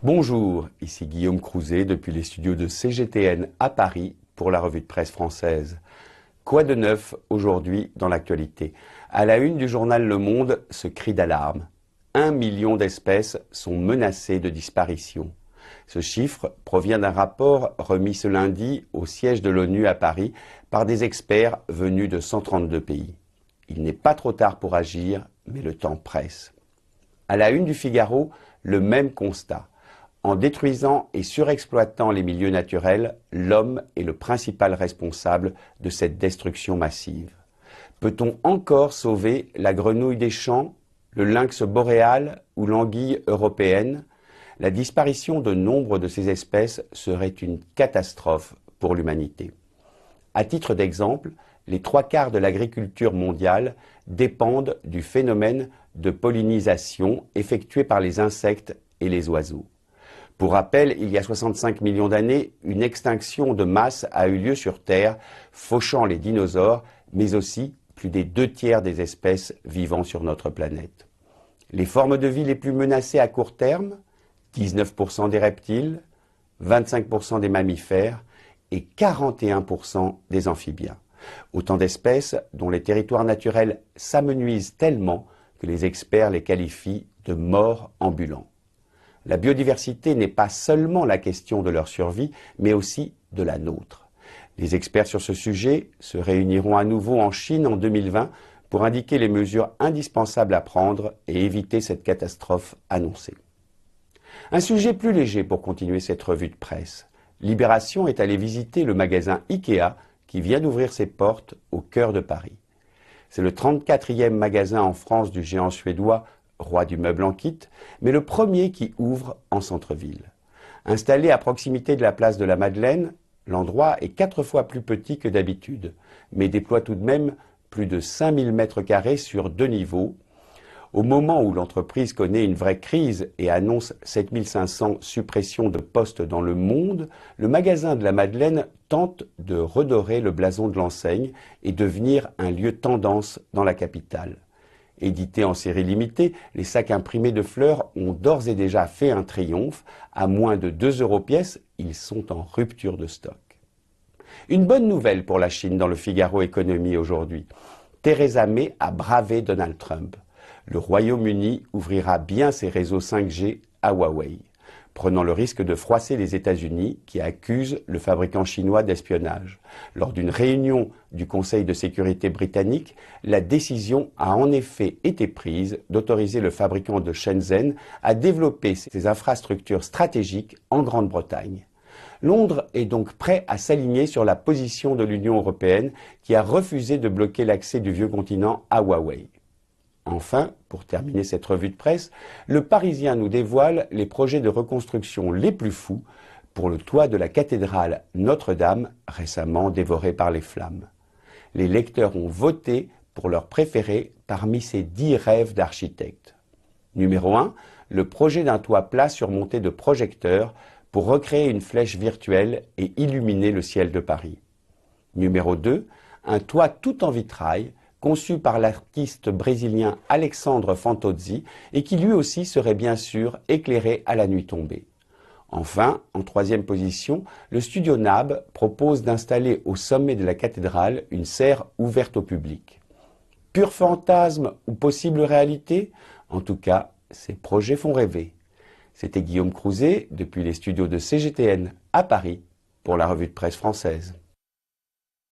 Bonjour, ici Guillaume Crouzet depuis les studios de CGTN à Paris pour la revue de presse française. Quoi de neuf aujourd'hui dans l'actualité? À la une du journal Le Monde, ce cri d'alarme. 1 million d'espèces sont menacées de disparition. Ce chiffre provient d'un rapport remis ce lundi au siège de l'ONU à Paris par des experts venus de 132 pays. Il n'est pas trop tard pour agir, mais le temps presse. À la une du Figaro, le même constat. En détruisant et surexploitant les milieux naturels, l'homme est le principal responsable de cette destruction massive. Peut-on encore sauver la grenouille des champs, le lynx boréal ou l'anguille européenne? La disparition de nombre de ces espèces serait une catastrophe pour l'humanité. À titre d'exemple, les 3/4 de l'agriculture mondiale dépendent du phénomène de pollinisation effectué par les insectes et les oiseaux. Pour rappel, il y a 65 millions d'années, une extinction de masse a eu lieu sur Terre, fauchant les dinosaures, mais aussi plus des 2/3 des espèces vivant sur notre planète. Les formes de vie les plus menacées à court terme, 19% des reptiles, 25% des mammifères et 41% des amphibiens. Autant d'espèces dont les territoires naturels s'amenuisent tellement que les experts les qualifient de morts ambulants. La biodiversité n'est pas seulement la question de leur survie, mais aussi de la nôtre. Les experts sur ce sujet se réuniront à nouveau en Chine en 2020 pour indiquer les mesures indispensables à prendre et éviter cette catastrophe annoncée. Un sujet plus léger pour continuer cette revue de presse. Libération est allé visiter le magasin Ikea qui vient d'ouvrir ses portes au cœur de Paris. C'est le 34e magasin en France du géant suédois roi du meuble en kit, mais le premier qui ouvre en centre-ville. Installé à proximité de la place de la Madeleine, l'endroit est 4 fois plus petit que d'habitude, mais déploie tout de même plus de 5000 m² sur 2 niveaux. Au moment où l'entreprise connaît une vraie crise et annonce 7500 suppressions de postes dans le monde, le magasin de la Madeleine tente de redorer le blason de l'enseigne et devenir un lieu tendance dans la capitale. Édités en série limitée, les sacs imprimés de fleurs ont d'ores et déjà fait un triomphe. À moins de 2 € pièce, ils sont en rupture de stock. Une bonne nouvelle pour la Chine dans le Figaro Économie aujourd'hui. Theresa May a bravé Donald Trump. Le Royaume-Uni ouvrira bien ses réseaux 5G à Huawei, prenant le risque de froisser les États-Unis qui accusent le fabricant chinois d'espionnage. Lors d'une réunion du Conseil de sécurité britannique, la décision a en effet été prise d'autoriser le fabricant de Shenzhen à développer ses infrastructures stratégiques en Grande-Bretagne. Londres est donc prêt à s'aligner sur la position de l'Union européenne qui a refusé de bloquer l'accès du vieux continent à Huawei. Enfin, pour terminer cette revue de presse, le Parisien nous dévoile les projets de reconstruction les plus fous pour le toit de la cathédrale Notre-Dame, récemment dévorée par les flammes. Les lecteurs ont voté pour leur préféré parmi ces 10 rêves d'architectes. Numéro 1, le projet d'un toit plat surmonté de projecteurs pour recréer une flèche virtuelle et illuminer le ciel de Paris. Numéro 2, un toit tout en vitrail conçu par l'artiste brésilien Alexandre Fantozzi et qui lui aussi serait bien sûr éclairé à la nuit tombée. Enfin, en 3e position, le studio NAB propose d'installer au sommet de la cathédrale une serre ouverte au public. Pur fantasme ou possible réalité? En tout cas, ces projets font rêver. C'était Guillaume Crouzet depuis les studios de CGTN à Paris pour la revue de presse française.